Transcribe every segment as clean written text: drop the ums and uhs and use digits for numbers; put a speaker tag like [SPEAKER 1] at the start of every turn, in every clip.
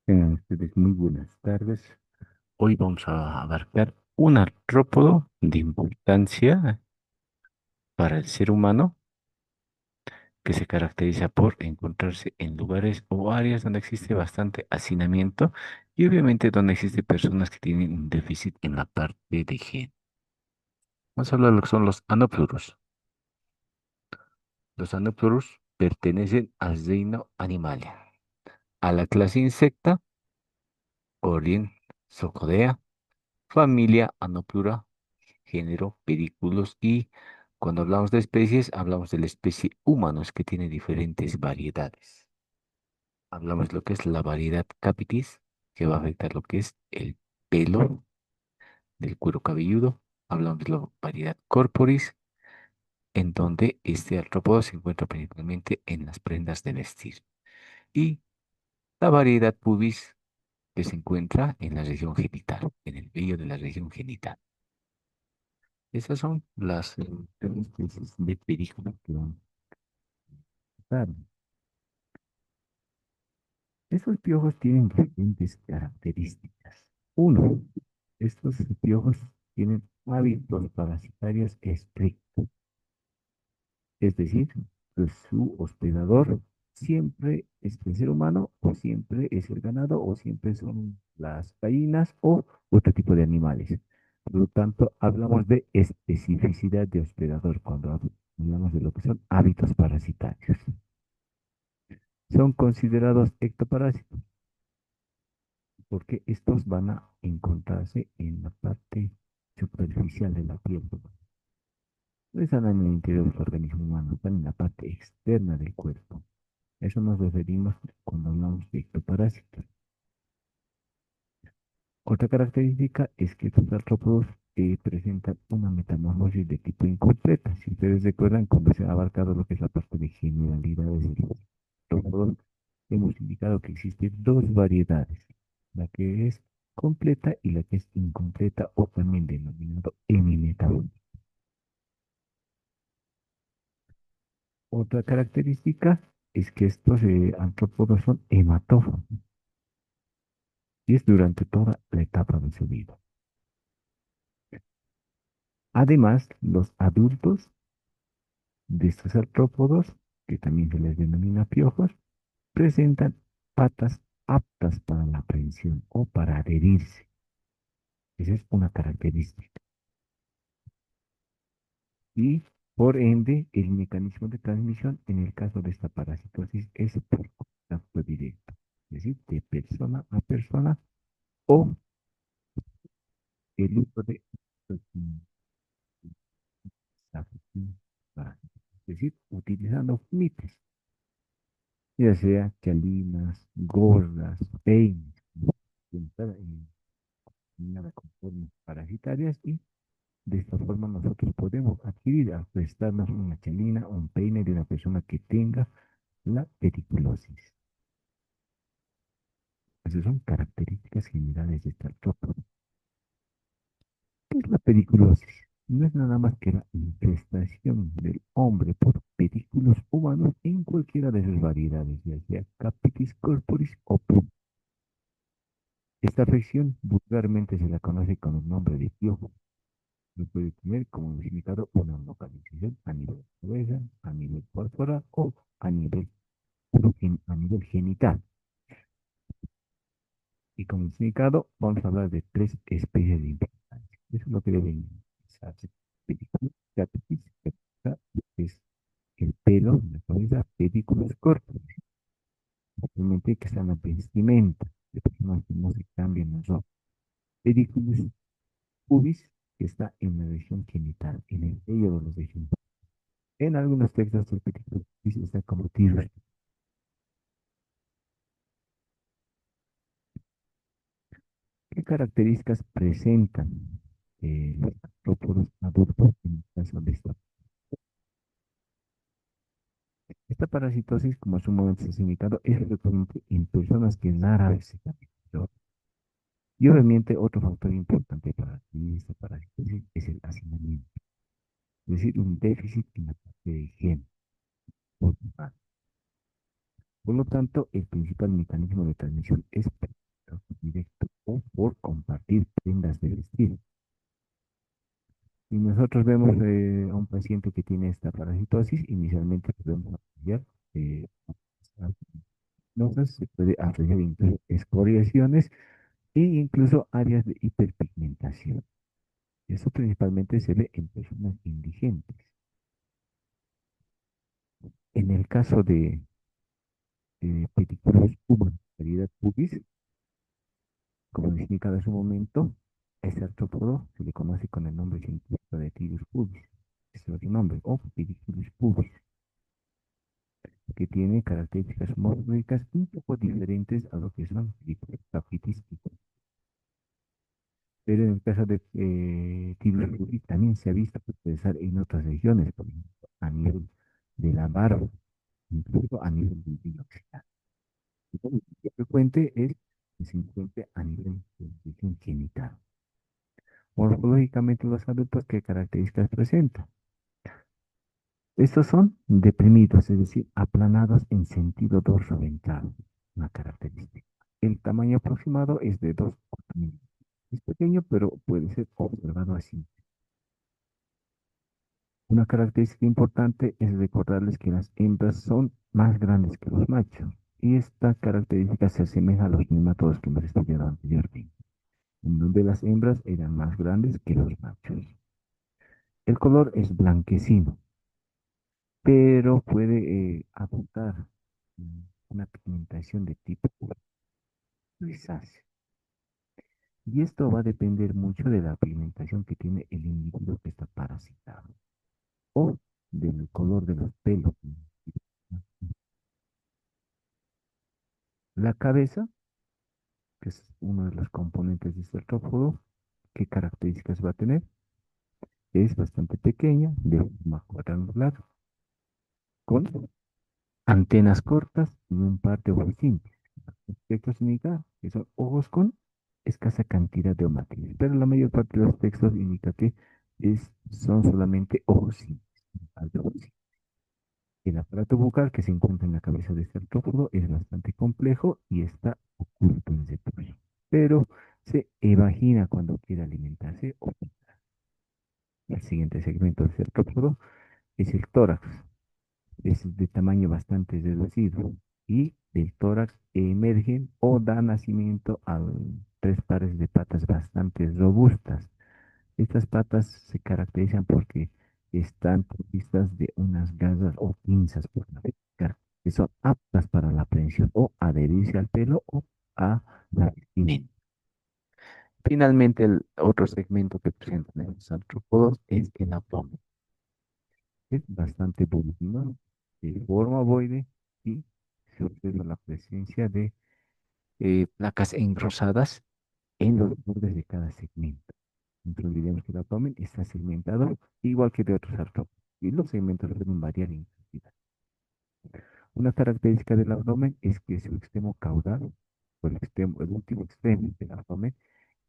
[SPEAKER 1] Tengan ustedes muy buenas tardes. Hoy vamos a abarcar un artrópodo de importancia para el ser humano que se caracteriza por encontrarse en lugares o áreas donde existe bastante hacinamiento y obviamente donde existen personas que tienen un déficit en la parte de gen. Vamos a hablar de lo que son los anoploros. Los anoploros pertenecen al reino Animalia, a la clase insecta, orden Socodea, familia Anoplura, género, pedículos y cuando hablamos de especies, hablamos de la especie humanos que tiene diferentes variedades. Hablamos de lo que es la variedad capitis, que va a afectar lo que es el pelo del cuero cabelludo. Hablamos de la variedad corporis, en donde este artrópodo se encuentra principalmente en las prendas de vestir. Y la variedad pubis, que se encuentra en la región genital, en el vello de la región genital. Esas son las tres especies de pedículo que van a estar. Estos piojos tienen diferentes características. Uno, estos piojos tienen hábitos parasitarios estrictos, es decir, que su hospedador siempre es el ser humano, o siempre es el ganado, o siempre son las gallinas o otro tipo de animales. Por lo tanto, hablamos de especificidad de hospedador cuando hablamos de lo que son hábitos parasitarios. Son considerados ectoparásitos porque estos van a encontrarse en la parte superficial de la piel. No están en el interior del organismo humano, están en la parte externa del cuerpo. A eso nos referimos cuando hablamos de ectoparásitos. Otra característica es que estos artrópodos presentan una metamorfosis de tipo incompleta. Si ustedes recuerdan, cuando se ha abarcado lo que es la parte de generalidades de los artrópodos, hemos indicado que existen dos variedades, la que es completa y la que es incompleta o también denominado hemimetabólico. Otra característica es que estos artrópodos son hematófagos y es durante toda la etapa de su vida. Además, los adultos de estos artrópodos, que también se les denomina piojos, presentan patas aptas para la aprehensión o para adherirse. Esa es una característica. Y por ende, el mecanismo de transmisión en el caso de esta parasitosis es por contacto directo, es decir, de persona a persona o el uso de es decir, utilizando mites, ya sea chalinas, gordas, peines, nada con formas parasitarias y de esta forma nosotros podemos adquirir, al prestarnos una chalina o un peine de una persona que tenga la pediculosis. Esas son características generales de esta artrópoda. ¿Qué es la pediculosis? No es nada más que la infestación del hombre por pedículos humanos en cualquiera de sus variedades, ya sea capitis corporis o pus. Esta afección vulgarmente se la conoce con el nombre de piojo. Se puede tener como significado una localización a nivel de cabeza, a nivel corporal o a nivel, a nivel genital. Y como significado vamos a hablar de tres especies de importancia. Eso es lo que deben saberse. Pedículos, capitis, es el pelo, la cabeza, pedículos cortos. Realmente que están en la vestimenta de personas que no se cambian la ropa. Pedículos pubis, que está en la región genital, en el vello de los regiones. En algunos textos el pedículo pubis está como tierra. ¿Qué características presentan los artrópodos adultos en el caso de esta parasitosis, como su momento es indicado, es frecuente en personas que rara vez se cambian? Y obviamente otro factor importante para esta parasitosis es el hacinamiento, es decir, un déficit en la parte de higiene. Por lo tanto, el principal mecanismo de transmisión es por contacto directo o por compartir prendas de vestir. Si nosotros vemos a un paciente que tiene esta parasitosis, inicialmente podemos apoyar eh, se puede apreciar incluso escoriaciones e incluso áreas de hiperpigmentación. Eso principalmente se ve en personas indigentes. En el caso de pediculos pubis, cavidad pubis, como les indicaba en su momento, este artrópodo se le conoce con el nombre científico de Tidus pubis. Ese es otro nombre, o pediculus pubis, que tiene características morfológicas un poco diferentes a lo que son pediculocapitis y pero en el caso de Tidus pubis también se ha visto que puede estar en otras regiones, por ejemplo, a nivel de la barba, incluso a nivel del biloxia. Lo frecuente es que se encuentre a nivel de la región genital. Morfológicamente los adultos, ¿qué características presentan? Estos son deprimidos, es decir, aplanados en sentido dorsoventral, una característica. El tamaño aproximado es de 2 milímetros. Es pequeño, pero puede ser observado así. Una característica importante es recordarles que las hembras son más grandes que los machos. Y esta característica se asemeja a los nematodos que hemos estudiado anteriormente, en donde las hembras eran más grandes que los machos. El color es blanquecino, pero puede adoptar una pigmentación de tipo grisáceo. Y esto va a depender mucho de la pigmentación que tiene el individuo que está parasitado o del color de los pelos. La cabeza, que es uno de los componentes de este artrópodo, ¿qué características va a tener? Es bastante pequeña, de forma cuadrangular, con antenas cortas y un par de ojos simples. Textos indican que son ojos con escasa cantidad de omátides, pero la mayor parte de los textos indica que son solamente ojos simples. Un par de ojos simples. El aparato bucal que se encuentra en la cabeza de este artrópodo es bastante complejo y está oculto en reposo, pero se evagina cuando quiere alimentarse o picar. El siguiente segmento del artrópodo es el tórax. Es de tamaño bastante reducido y del tórax emergen o da nacimiento a 3 pares de patas bastante robustas. Estas patas se caracterizan porque están provistas de unas garras o pinzas por masticar, que son aptas para la prensión o adherirse al pelo o a la vestimenta. Finalmente, el otro segmento que presentan los artrópodos es el abdomen. Es bastante voluminoso, de forma ovoide y se observa la presencia de placas engrosadas en los bordes de cada segmento. Entonces diremos que el abdomen está segmentado igual que de otros artrópodos y los segmentos pueden variar en cantidad. Una característica del abdomen es que su extremo caudal, o el último extremo del abdomen,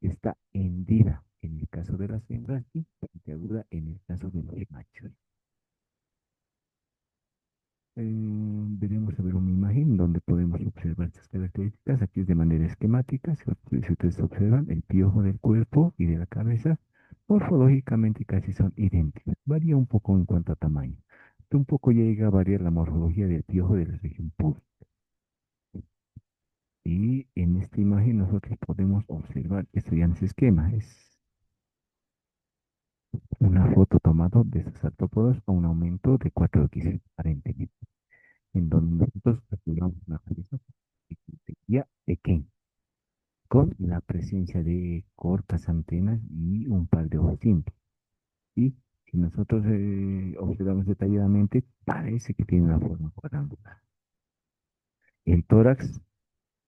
[SPEAKER 1] está hendida en el caso de las hembras y puntiaguda en el caso de los machos. Veremos a ver una imagen donde podemos observar estas características. Aquí es de manera esquemática. Si ustedes observan, el piojo del cuerpo y de la cabeza, morfológicamente casi son idénticos. Varía un poco en cuanto a tamaño. Un poco llega a variar la morfología del piojo de la región pública. Y en esta imagen nosotros podemos observar, esto ya no es esquema, es una foto tomada de estos artrópodos a un aumento de 4x aparentemente, en donde nosotros observamos una cabeza pequeña, con la presencia de cortas antenas y un par de ojos simples. Y si nosotros observamos detalladamente, parece que tiene una forma cuadrangular. El tórax,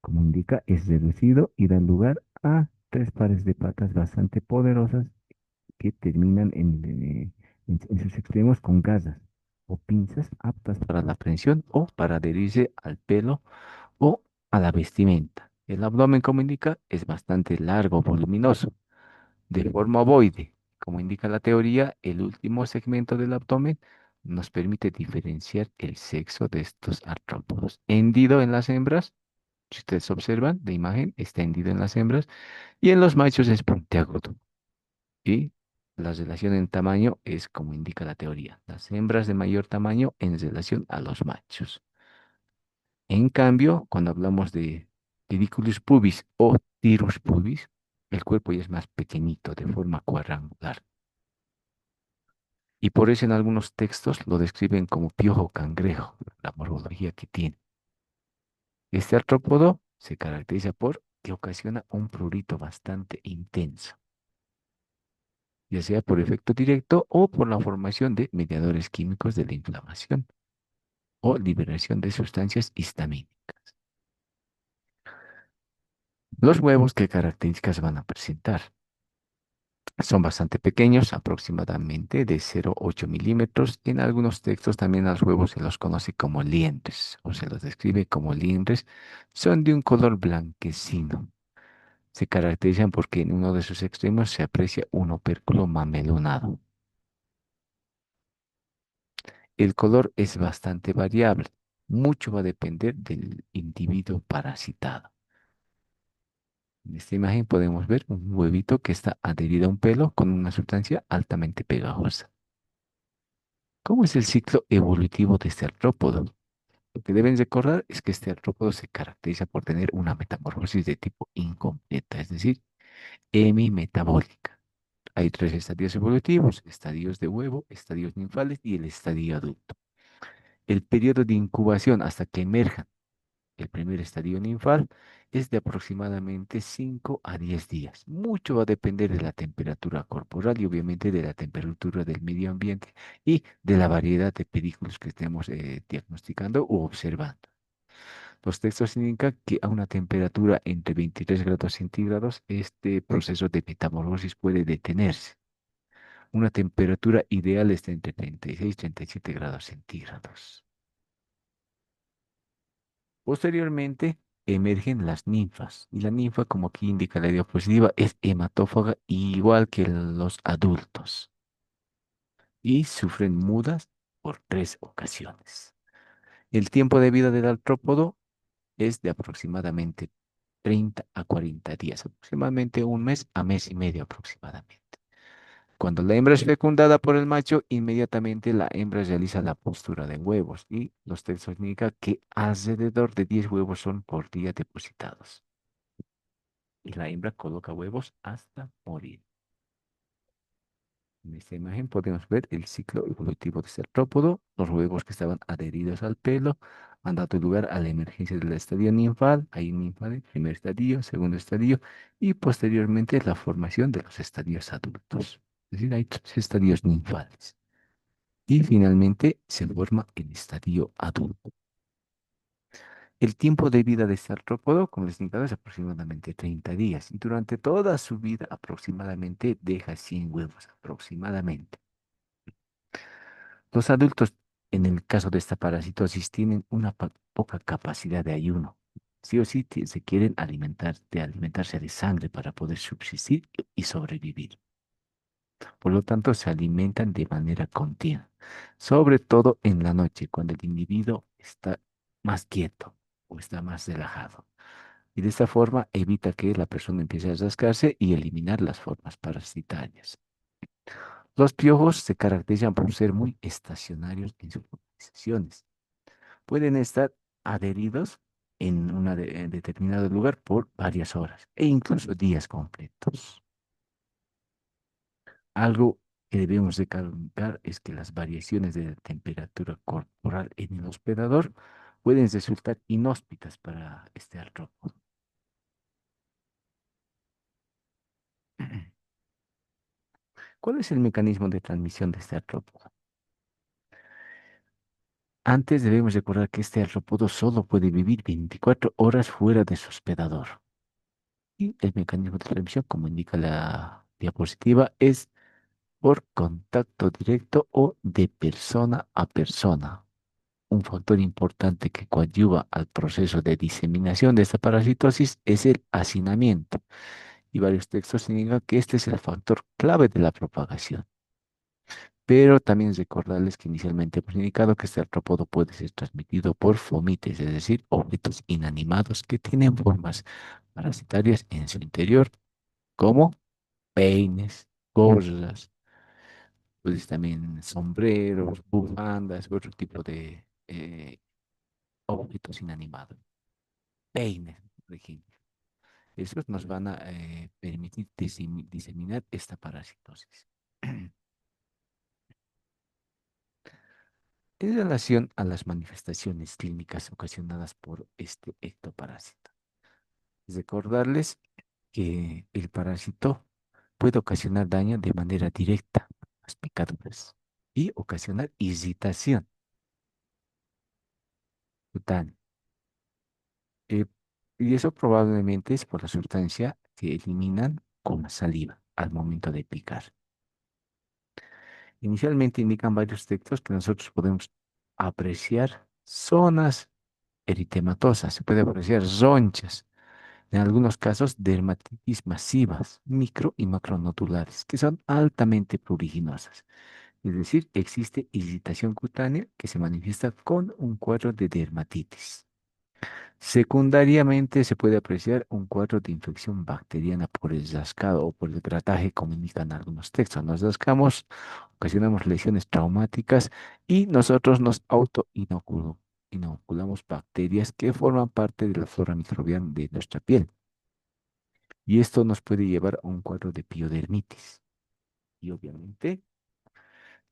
[SPEAKER 1] como indica, es reducido y da lugar a 3 pares de patas bastante poderosas que terminan en sus extremos con garras o pinzas aptas para la prensión o para adherirse al pelo o a la vestimenta. El abdomen, como indica, es bastante largo, voluminoso, de forma ovoide. Como indica la teoría, el último segmento del abdomen nos permite diferenciar el sexo de estos artrópodos. Hendido en las hembras, si ustedes observan la imagen, está hendido en las hembras y en los machos es puntiagudo. Y la relación en tamaño es como indica la teoría, las hembras de mayor tamaño en relación a los machos. En cambio, cuando hablamos de Pediculus pubis o Tirus pubis, el cuerpo ya es más pequeñito, de forma cuadrangular. Y por eso en algunos textos lo describen como piojo cangrejo, la morfología que tiene. Este artrópodo se caracteriza por que ocasiona un prurito bastante intenso, ya sea por efecto directo o por la formación de mediadores químicos de la inflamación o liberación de sustancias histamínicas. Los huevos, ¿qué características van a presentar? Son bastante pequeños, aproximadamente de 0,8 milímetros. En algunos textos también a los huevos se los conoce como liendres o se los describe como liendres. Son de un color blanquecino. Se caracterizan porque en uno de sus extremos se aprecia un opérculo mamelonado. El color es bastante variable. Mucho va a depender del individuo parasitado. En esta imagen podemos ver un huevito que está adherido a un pelo con una sustancia altamente pegajosa. ¿Cómo es el ciclo evolutivo de este artrópodo? Lo que deben recordar es que este artrópodo se caracteriza por tener una metamorfosis de tipo incompleta, es decir, hemimetabólica. Hay tres estadios evolutivos: estadios de huevo, estadios ninfales y el estadio adulto. El periodo de incubación hasta que emerjan el primer estadio ninfal es de aproximadamente 5 a 10 días. Mucho va a depender de la temperatura corporal y obviamente de la temperatura del medio ambiente y de la variedad de películas que estemos diagnosticando u observando. Los textos indican que a una temperatura entre 23 grados centígrados, este proceso de metamorfosis puede detenerse. Una temperatura ideal está entre 36 y 37 grados centígrados. Posteriormente emergen las ninfas y la ninfa, como aquí indica la diapositiva, es hematófaga igual que los adultos y sufren mudas por 3 ocasiones. El tiempo de vida del artrópodo es de aproximadamente 30 a 40 días, aproximadamente un mes a mes y medio aproximadamente. Cuando la hembra es fecundada por el macho, inmediatamente la hembra realiza la postura de huevos y los textos indican que alrededor de 10 huevos son por día depositados. Y la hembra coloca huevos hasta morir. En esta imagen podemos ver el ciclo evolutivo de este artrópodo. Los huevos que estaban adheridos al pelo han dado lugar a la emergencia del estadio ninfal. Hay ninfal, primer estadio, segundo estadio y posteriormente la formación de los estadios adultos. Es decir, hay 3 estadios ninfales. Y finalmente se forma el estadio adulto. El tiempo de vida de este artrópodo, como les indicaba, es aproximadamente 30 días y durante toda su vida aproximadamente deja 100 huevos aproximadamente. Los adultos, en el caso de esta parasitosis, tienen una poca capacidad de ayuno. Sí o sí se quieren alimentar, de alimentarse de sangre para poder subsistir y sobrevivir. Por lo tanto, se alimentan de manera continua, sobre todo en la noche, cuando el individuo está más quieto o está más relajado. Y de esta forma evita que la persona empiece a rascarse y eliminar las formas parasitarias. Los piojos se caracterizan por ser muy estacionarios en sus localizaciones. Pueden estar adheridos en determinado lugar por varias horas e incluso días completos. Algo que debemos recalcar es que las variaciones de la temperatura corporal en el hospedador pueden resultar inhóspitas para este artrópodo. ¿Cuál es el mecanismo de transmisión de este artrópodo? Antes debemos recordar que este artrópodo solo puede vivir 24 horas fuera de su hospedador. Y el mecanismo de transmisión, como indica la diapositiva, es por contacto directo o de persona a persona. Un factor importante que coadyuva al proceso de diseminación de esta parasitosis es el hacinamiento. Y varios textos indican que este es el factor clave de la propagación. Pero también recordarles que inicialmente hemos indicado que este artrópodo puede ser transmitido por fomites, es decir, objetos inanimados que tienen formas parasitarias en su interior, como peines, gorras, pues también sombreros, bufandas, otro tipo de objetos inanimados. Peines, por ejemplo. Esos nos van a permitir diseminar esta parasitosis. En relación a las manifestaciones clínicas ocasionadas por este ectoparásito, recordarles que el parásito puede ocasionar daño de manera directa, las picaduras, y ocasionar irritación cutánea. Eh, y eso probablemente es por la sustancia que eliminan con la saliva al momento de picar. Inicialmente indican varios textos que nosotros podemos apreciar zonas eritematosas, se puede apreciar ronchas, en algunos casos dermatitis masivas, micro y macronodulares, que son altamente pruriginosas. Es decir, existe irritación cutánea que se manifiesta con un cuadro de dermatitis. Secundariamente se puede apreciar un cuadro de infección bacteriana por el rascado o por el grataje, como indican algunos textos. Nos rascamos, ocasionamos lesiones traumáticas y nosotros nos inoculamos bacterias que forman parte de la flora microbiana de nuestra piel. Y esto nos puede llevar a un cuadro de piodermitis y obviamente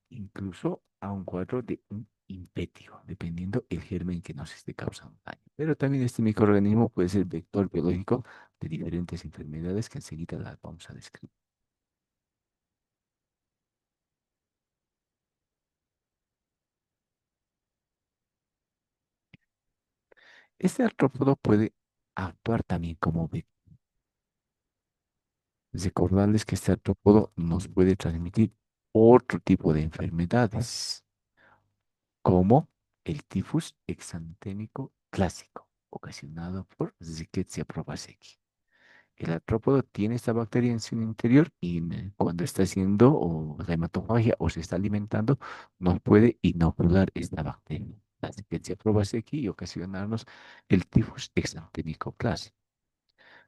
[SPEAKER 1] incluso a un cuadro de un impetio, dependiendo el germen que nos esté causando daño. Pero también este microorganismo puede ser vector biológico de diferentes enfermedades que enseguida las vamos a describir. Este artrópodo puede actuar también como vector. Recordarles que este artrópodo nos puede transmitir otro tipo de enfermedades, como el tifus exantémico clásico, ocasionado por Rickettsia prowazekii. El artrópodo tiene esta bacteria en su interior y cuando está haciendo o la hematofagia o se está alimentando, nos puede inocular esta bacteria, la Rickettsia prowazekii, y ocasionarnos el tifus exantémico clásico.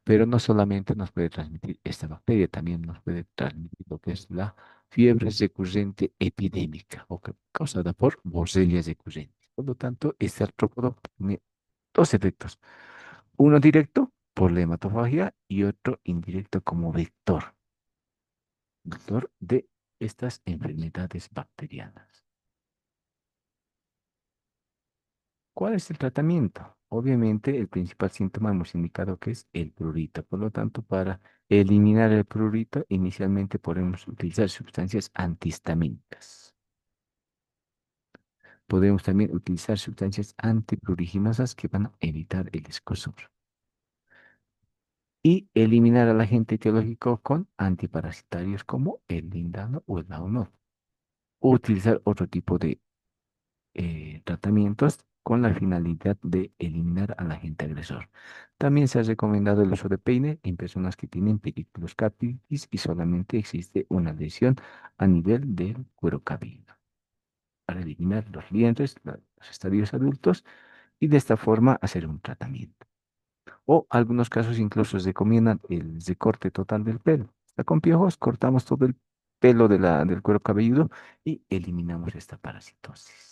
[SPEAKER 1] Pero no solamente nos puede transmitir esta bacteria, también nos puede transmitir lo que es la fiebre recurrente epidémica o causada por Borrelia recurrente. Por lo tanto, este artrópodo tiene dos efectos. Uno directo por la hematofagia y otro indirecto como vector de estas enfermedades bacterianas. ¿Cuál es el tratamiento? Obviamente, el principal síntoma hemos indicado que es el prurito. Por lo tanto, para eliminar el prurito, inicialmente podemos utilizar sustancias antihistamínicas. Podemos también utilizar sustancias antipruriginosas que van a evitar el escozor. Y eliminar al agente etiológico con antiparasitarios como el lindano o el launol. Utilizar otro tipo de tratamientos con la finalidad de eliminar al agente agresor. También se ha recomendado el uso de peine en personas que tienen películas capitis y solamente existe una lesión a nivel del cuero cabelludo para eliminar los liendres, los estadios adultos y de esta forma hacer un tratamiento. O algunos casos incluso se recomiendan el recorte total del pelo. Está con piojos, cortamos todo el pelo del cuero cabelludo y eliminamos esta parasitosis.